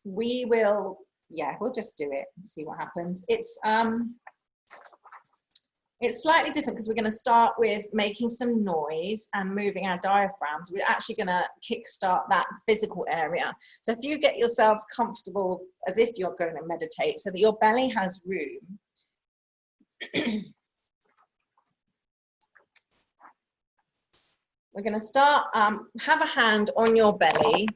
we will, yeah, we'll just do it and see what happens. It's slightly different because we're going to start with making some noise and moving our diaphragms. We're actually going to kickstart that physical area. So if you get yourselves comfortable as if you're going to meditate so that your belly has room. We're going to start, have a hand on your belly.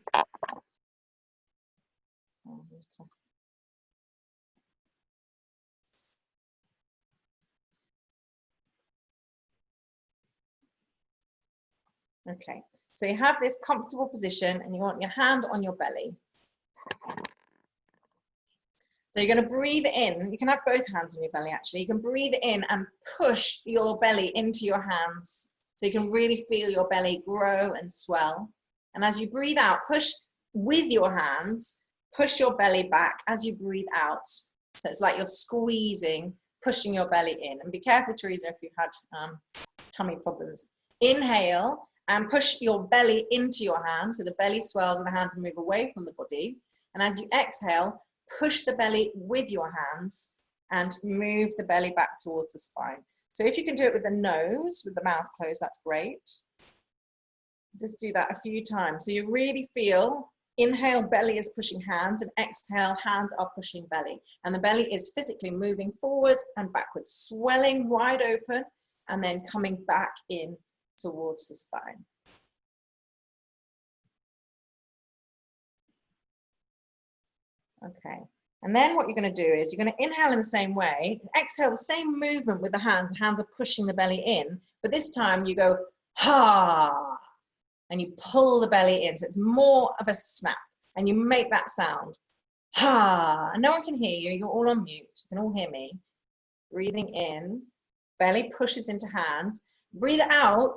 Okay, so you have this comfortable position and you want your hand on your belly. So you're going to breathe in. You can have both hands on your belly actually. You can breathe in and push your belly into your hands. So you can really feel your belly grow and swell. And as you breathe out, push with your hands, push your belly back as you breathe out. So it's like you're squeezing, pushing your belly in. And be careful, Teresa, if you've had tummy problems. Inhale and push your belly into your hands. So the belly swells and the hands move away from the body. And as you exhale, push the belly with your hands and move the belly back towards the spine. So if you can do it with the nose, with the mouth closed, that's great. Just do that a few times. So you really feel, inhale, belly is pushing hands, and exhale, hands are pushing belly. And the belly is physically moving forwards and backwards, swelling wide open, and then coming back in towards the spine. Okay. And then what you're going to do is you're going to inhale in the same way, exhale the same movement with the hands. The hands are pushing the belly in, but this time you go, ha, and you pull the belly in. So it's more of a snap, and you make that sound, ha, and no one can hear you. You're all on mute. You can all hear me. Breathing in, belly pushes into hands. Breathe out,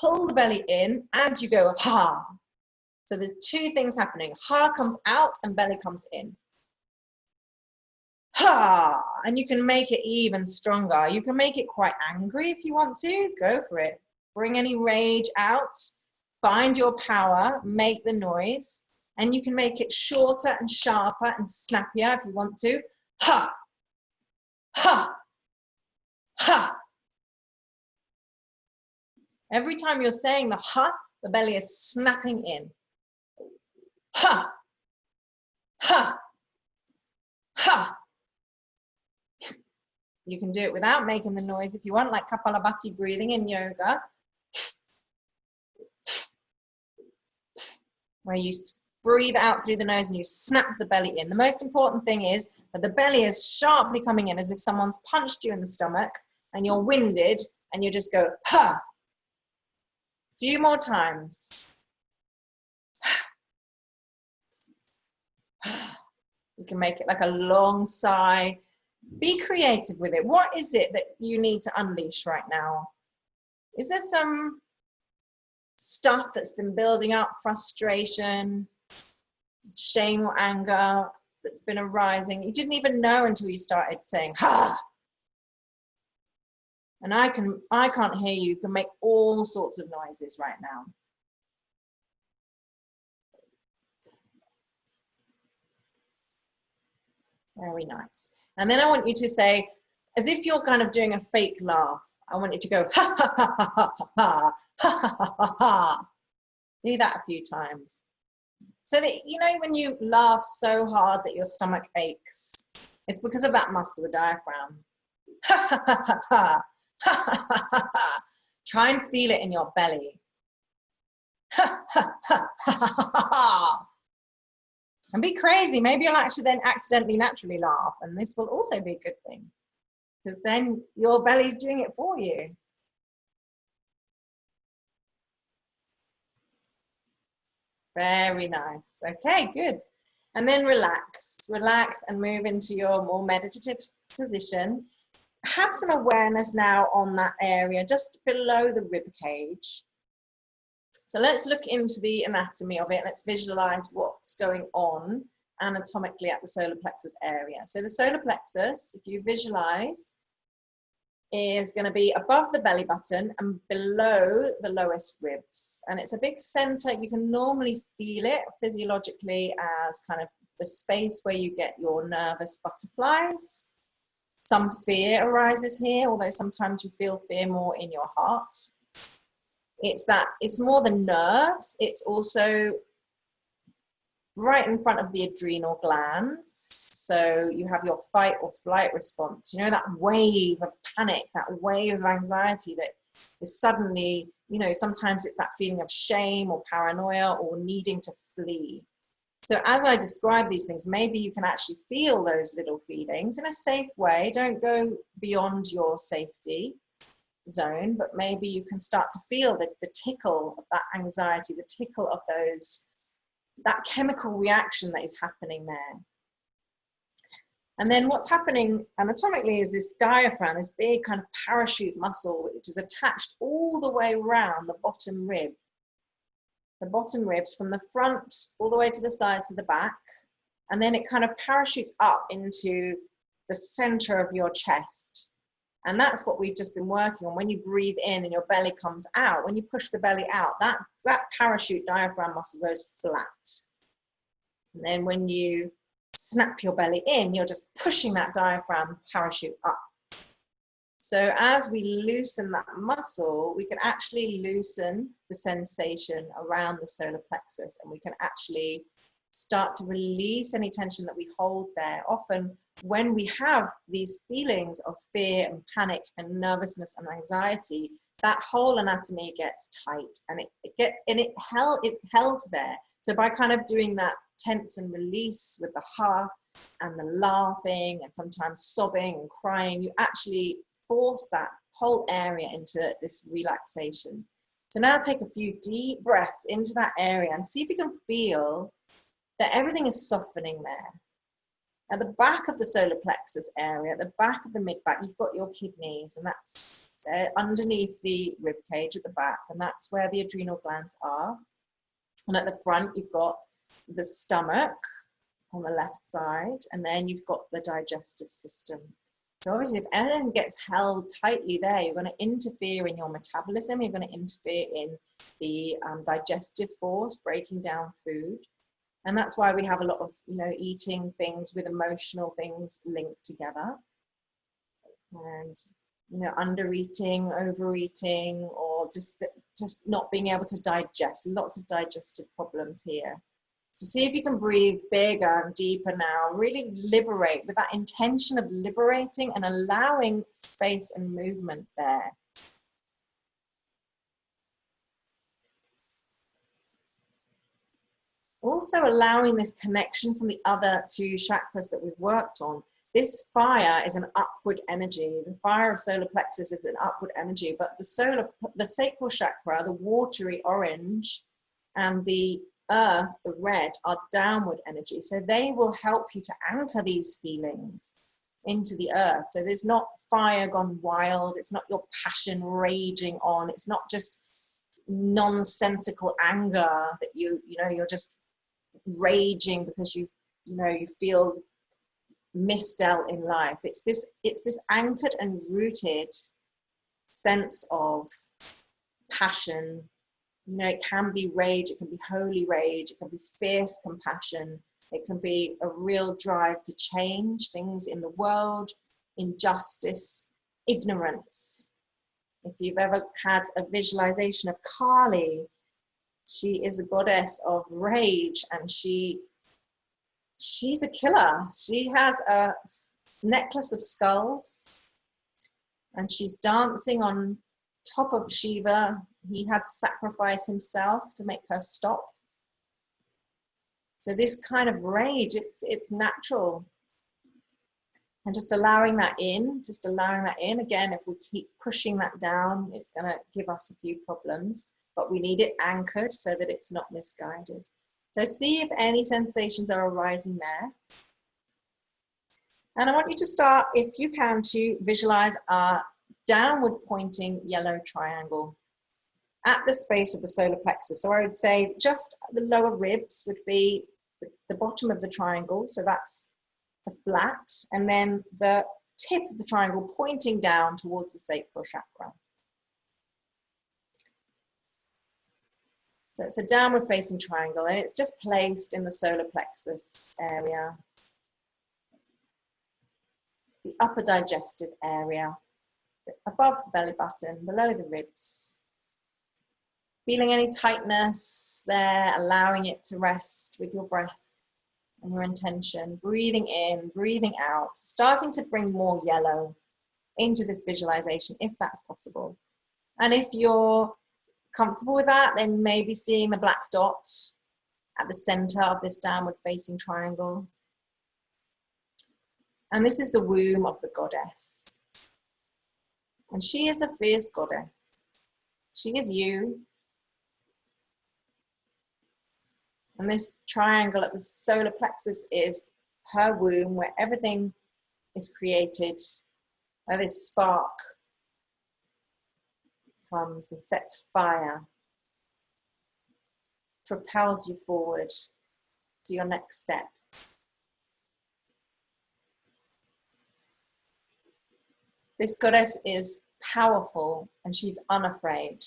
pull the belly in as you go, ha. So there's two things happening. Ha comes out and belly comes in. Ha! And you can make it even stronger. You can make it quite angry if you want to. Go for it. Bring any rage out. Find your power. Make the noise. And you can make it shorter and sharper and snappier if you want to. Ha! Ha! Ha! Every time you're saying the ha, the belly is snapping in. Ha! Ha! Ha! You can do it without making the noise if you want, like Kapalabhati breathing in yoga, where you breathe out through the nose and you snap the belly in. The most important thing is that the belly is sharply coming in as if someone's punched you in the stomach and you're winded and you just go, ha. A few more times. You can make it like a long sigh. Be creative with it. What is it that you need to unleash right now? Is there some stuff that's been building up, frustration, shame or anger that's been arising? You didn't even know until you started saying, ha! And I can't hear you. You can make all sorts of noises right now. Very nice. And then I want you to say, as if you're kind of doing a fake laugh, I want you to go, ha, ha, ha, ha, ha, ha, ha, ha, ha, ha. Do that a few times. So that, you know, when you laugh so hard that your stomach aches, it's because of that muscle, the diaphragm. Ha, ha, ha, ha, ha, ha, ha, ha, ha. Try and feel it in your belly. Ha, ha, ha, ha, ha, ha, ha. And be crazy. Maybe you'll actually then accidentally naturally laugh, and this will also be a good thing because then your belly's doing it for you. Very nice. Okay, good. And then relax. Relax and move into your more meditative position. Have some awareness now on that area just below the rib cage. So let's look into the anatomy of it. Let's visualize what's going on anatomically at the solar plexus area. So the solar plexus, if you visualize, is going to be above the belly button and below the lowest ribs. And it's a big center. You can normally feel it physiologically as kind of the space where you get your nervous butterflies. Some fear arises here, although sometimes you feel fear more in your heart. It's more the nerves. It's also right in front of the adrenal glands. So you have your fight or flight response, you know, that wave of panic, that wave of anxiety that is suddenly, you know, sometimes it's that feeling of shame or paranoia or needing to flee. So as I describe these things, maybe you can actually feel those little feelings in a safe way. Don't go beyond your safety zone, but maybe you can start to feel the tickle of that anxiety, the tickle of that chemical reaction that is happening there. And then what's happening anatomically is this diaphragm, this big kind of parachute muscle, which is attached all the way around the bottom rib. The bottom ribs from the front all the way to the sides to the back. And then it kind of parachutes up into the center of your chest. And that's what we've just been working on. When you breathe in and your belly comes out, when you push the belly out, that parachute diaphragm muscle goes flat. And then when you snap your belly in, you're just pushing that diaphragm parachute up. So as we loosen that muscle, we can actually loosen the sensation around the solar plexus, and we can actually start to release any tension that we hold there. Often when we have these feelings of fear and panic and nervousness and anxiety, that whole anatomy gets tight, and it's held there. So by kind of doing that tense and release with the ha and the laughing and sometimes sobbing and crying, you actually force that whole area into this relaxation. So now take a few deep breaths into that area and see if you can feel that everything is softening there. At the back of the solar plexus area, at the back of the mid-back, you've got your kidneys, and that's underneath the rib cage at the back, and that's where the adrenal glands are. And at the front, you've got the stomach on the left side, and then you've got the digestive system. So obviously, if anything gets held tightly there, you're going to interfere in your metabolism, you're going to interfere in the digestive force, breaking down food. And that's why we have a lot of, you know, eating things with emotional things linked together. And, you know, under eating, overeating, or just not being able to digest. Lots of digestive problems here. So see if you can breathe bigger and deeper now. Really liberate with that intention of liberating and allowing space and movement there. Also allowing this connection from the other two chakras that we've worked on. This fire is an upward energy. The fire of solar plexus is an upward energy, but the sacral chakra, the watery orange, and the earth, the red, are downward energy. So they will help you to anchor these feelings into the earth. So there's not fire gone wild. It's not your passion raging on. It's not just nonsensical anger that you're just raging because you feel misdealt in life. It's this anchored and rooted sense of passion. You know, it can be rage, it can be holy rage, it can be fierce compassion, it can be a real drive to change things in the world, injustice, ignorance. If you've ever had a visualization of Kali, she is a goddess of rage, and she's a killer. She has a necklace of skulls, and she's dancing on top of Shiva. He had to sacrifice himself to make her stop. So this kind of rage, it's natural. And just allowing that in, Again, if we keep pushing that down, it's going to give us a few problems, but we need it anchored so that it's not misguided. So see if any sensations are arising there. And I want you to start, if you can, to visualize a downward pointing yellow triangle at the space of the solar plexus. So I would say just the lower ribs would be the bottom of the triangle. So that's the flat. And then the tip of the triangle pointing down towards the sacral chakra. So it's a downward facing triangle, and it's just placed in the solar plexus area, the upper digestive area, above the belly button, below the ribs. Feeling any tightness there, allowing it to rest with your breath and your intention. Breathing in, breathing out, starting to bring more yellow into this visualization if that's possible. And if you're comfortable with that, then maybe seeing the black dot at the center of this downward facing triangle. And this is the womb of the goddess. And she is a fierce goddess. She is you. And this triangle at the solar plexus is her womb, where everything is created, where this spark comes and sets fire, propels you forward to your next step. This goddess is powerful and she's unafraid.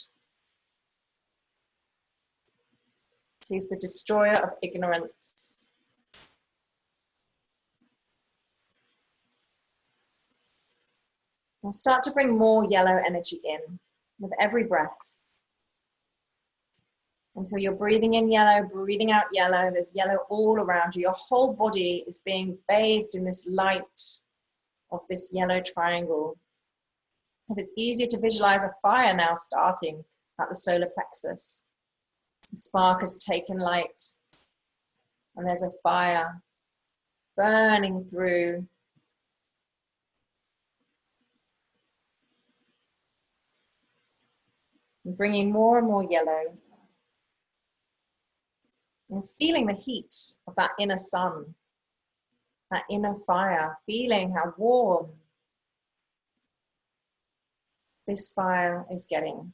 She's the destroyer of ignorance. Now start to bring more yellow energy in with every breath. Until you're breathing in yellow, breathing out yellow. There's yellow all around you. Your whole body is being bathed in this light of this yellow triangle. And it's easier to visualize a fire now starting at the solar plexus. The spark has taken light, and there's a fire burning through. And bringing more and more yellow. And feeling the heat of that inner sun, that inner fire, feeling how warm this fire is getting.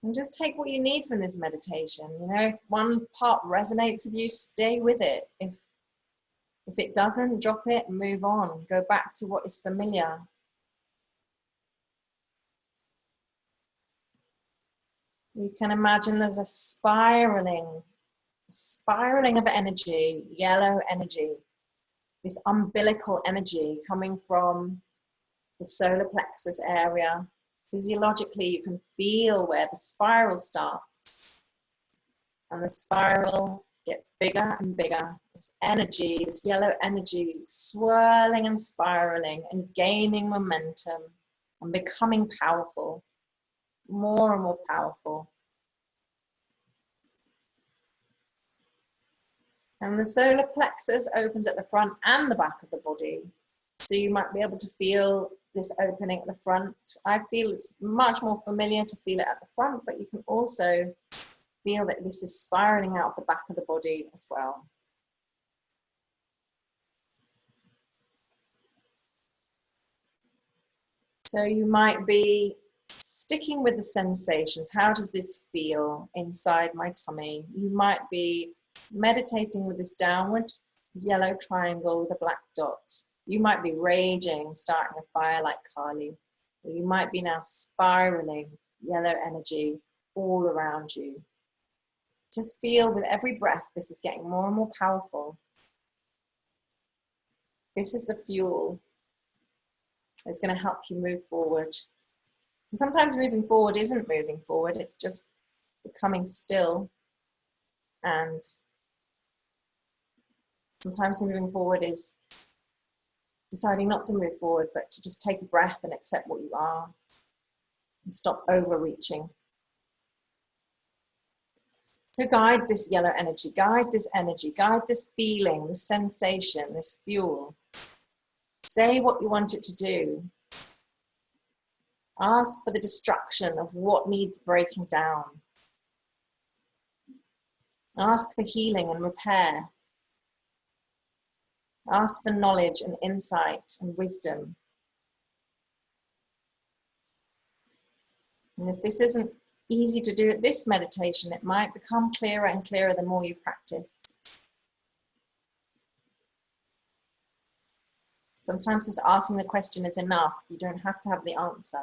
And just take what you need from this meditation. You know, if one part resonates with you, stay with it. If it doesn't, drop it and move on. Go back to what is familiar. You can imagine there's a spiraling of energy, yellow energy, this umbilical energy coming from the solar plexus area. Physiologically, you can feel where the spiral starts. And the spiral gets bigger and bigger. This energy, this yellow energy, swirling and spiraling and gaining momentum and becoming powerful. More and more powerful. And the solar plexus opens at the front and the back of the body. So you might be able to feel this opening at the front. I feel it's much more familiar to feel it at the front, but you can also feel that this is spiraling out the back of the body as well. So you might be sticking with the sensations. How does this feel inside my tummy? You might be meditating with this downward yellow triangle with a black dot. You might be raging, starting a fire like Kali. Or you might be now spiraling yellow energy all around you. Just feel with every breath, this is getting more and more powerful. This is the fuel that's going to help you move forward. And sometimes moving forward isn't moving forward, it's just becoming still. And sometimes moving forward is deciding not to move forward, but to just take a breath and accept what you are and stop overreaching. So guide this yellow energy, guide this feeling, this sensation, this fuel. Say what you want it to do. Ask for the destruction of what needs breaking down. Ask for healing and repair. Ask for knowledge and insight and wisdom. And if this isn't easy to do at this meditation, it might become clearer and clearer the more you practice. Sometimes just asking the question is enough. You don't have to have the answer.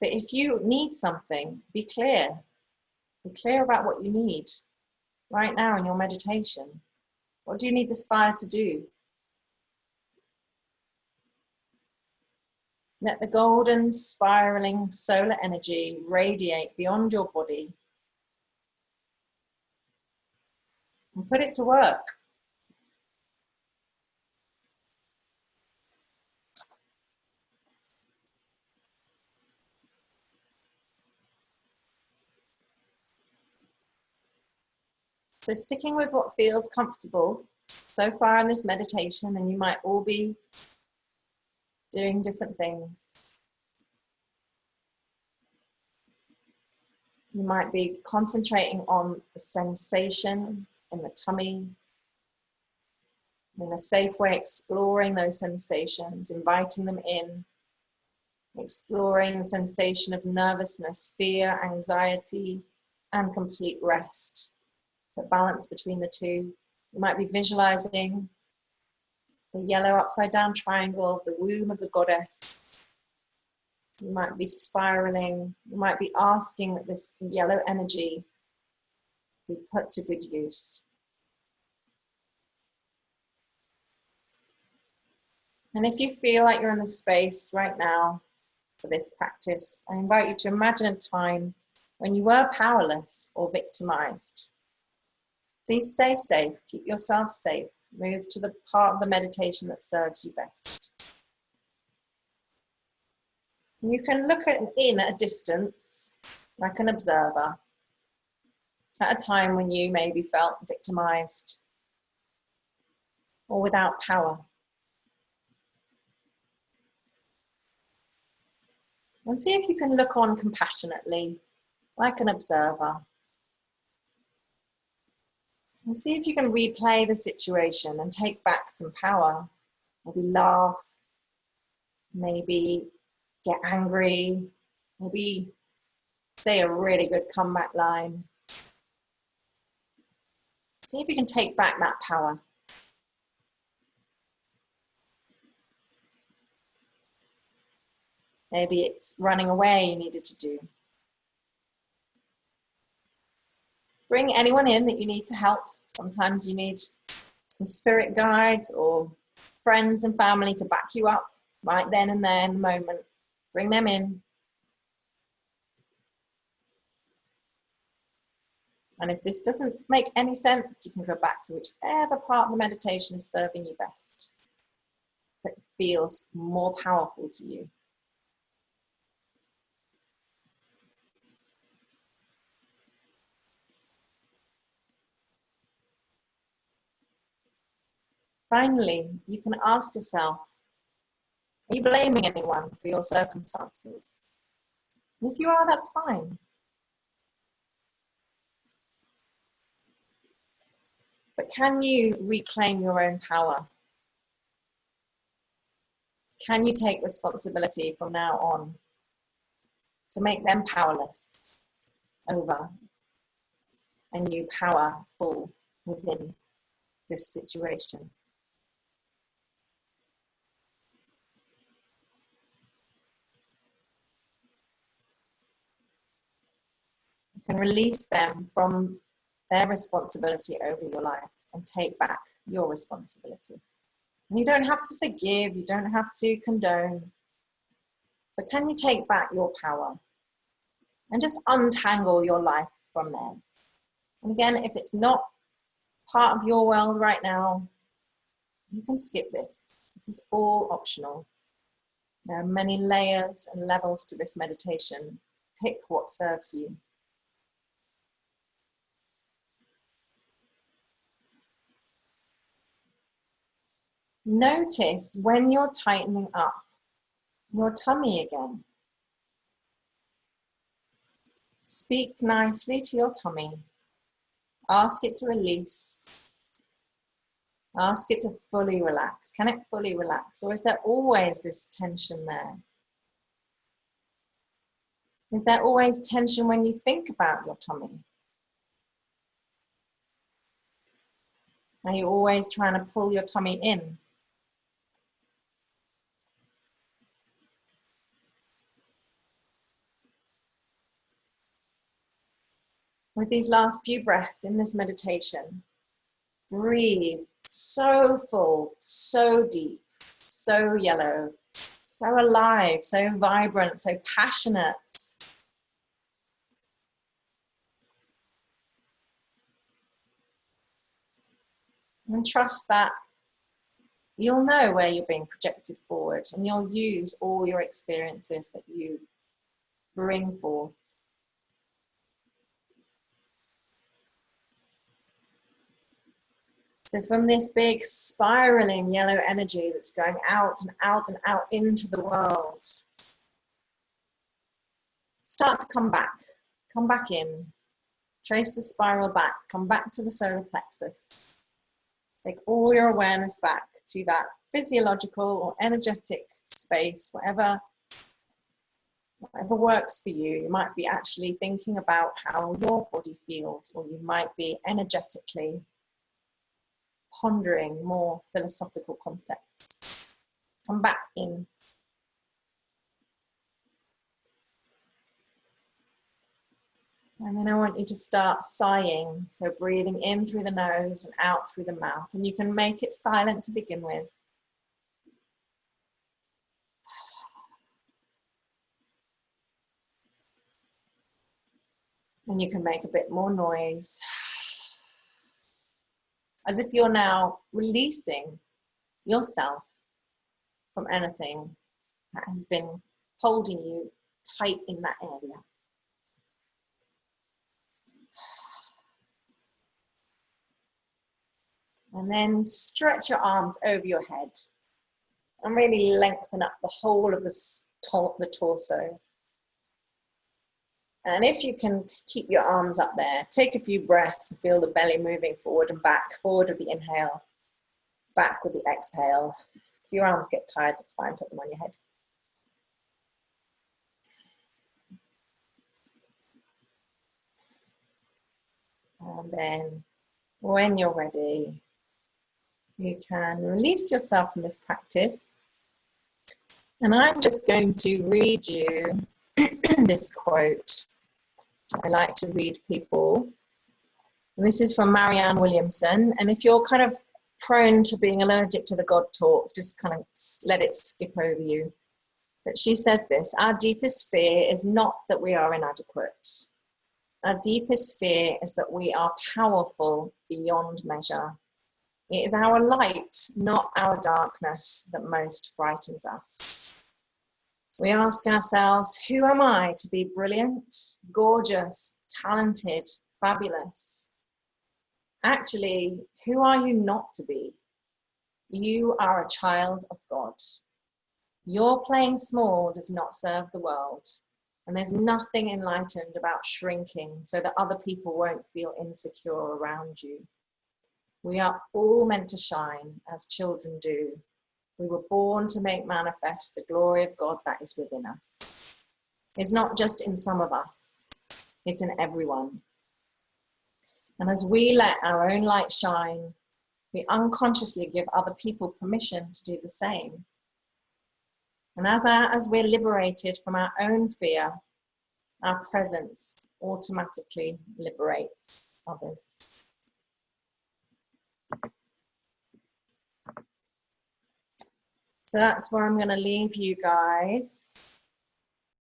But if you need something, be clear. Be clear about what you need right now in your meditation. What do you need this fire to do? Let the golden spiraling solar energy radiate beyond your body and put it to work. So sticking with what feels comfortable so far in this meditation, and you might all be doing different things. You might be concentrating on the sensation in the tummy, in a safe way exploring those sensations, inviting them in, exploring the sensation of nervousness, fear, anxiety, and complete rest. The balance between the two. You might be visualizing the yellow upside down triangle, the womb of the goddess. You might be spiraling. You might be asking that this yellow energy be put to good use. And if you feel like you're in the space right now for this practice, I invite you to imagine a time when you were powerless or victimized. Please stay safe, keep yourself safe, move to the part of the meditation that serves you best. You can look in at a distance, like an observer, at a time when you maybe felt victimized or without power. And see if you can look on compassionately, like an observer. And see if you can replay the situation and take back some power. Maybe laugh, maybe get angry, maybe say a really good comeback line. See if you can take back that power. Maybe it's running away you needed to do. Bring anyone in that you need to help. Sometimes you need some spirit guides or friends and family to back you up right then and there in the moment. Bring them in. And if this doesn't make any sense, you can go back to whichever part of the meditation is serving you best, that feels more powerful to you. Finally, you can ask yourself, are you blaming anyone for your circumstances? And if you are, that's fine. But can you reclaim your own power? Can you take responsibility from now on to make them powerless over and you powerful within this situation? You can release them from their responsibility over your life and take back your responsibility. And you don't have to forgive, you don't have to condone, but can you take back your power and just untangle your life from theirs? And again, if it's not part of your world right now, you can skip this. This is all optional. There are many layers and levels to this meditation. Pick what serves you. Notice when you're tightening up your tummy again. Speak nicely to your tummy. Ask it to release. Ask it to fully relax. Can it fully relax? Or is there always this tension there? Is there always tension when you think about your tummy? Are you always trying to pull your tummy in? With these last few breaths in this meditation, breathe so full, so deep, so yellow, so alive, so vibrant, so passionate. And trust that you'll know where you're being projected forward, and you'll use all your experiences that you bring forth. So from this big spiraling yellow energy that's going out and out and out into the world, start to come back in, trace the spiral back, come back to the solar plexus. Take all your awareness back to that physiological or energetic space, whatever works for you. You might be actually thinking about how your body feels, or you might be energetically pondering more philosophical concepts. Come back in. And then I want you to start sighing. So breathing in through the nose and out through the mouth. And you can make it silent to begin with. And you can make a bit more noise. As if you're now releasing yourself from anything that has been holding you tight in that area. And then stretch your arms over your head and really lengthen up the whole of the torso. And if you can keep your arms up there, take a few breaths and feel the belly moving forward and back, forward with the inhale, back with the exhale. If your arms get tired, it's fine, put them on your head. And then when you're ready, you can release yourself from this practice. And I'm just going to read you this quote. I like to read people. And this is from Marianne Williamson. And if you're kind of prone to being allergic to the God talk, just kind of let it skip over you. But she says this: our deepest fear is not that we are inadequate. Our deepest fear is that we are powerful beyond measure. It is our light, not our darkness, that most frightens us. We ask ourselves, who am I to be brilliant, gorgeous, talented, fabulous? Actually, who are you not to be? You are a child of God. Your playing small does not serve the world. And there's nothing enlightened about shrinking so that other people won't feel insecure around you. We are all meant to shine as children do. We were born to make manifest the glory of God that is within us. It's not just in some of us, it's in everyone. And as we let our own light shine, we unconsciously give other people permission to do the same. And as we're liberated from our own fear, our presence automatically liberates others. So that's where I'm going to leave you guys.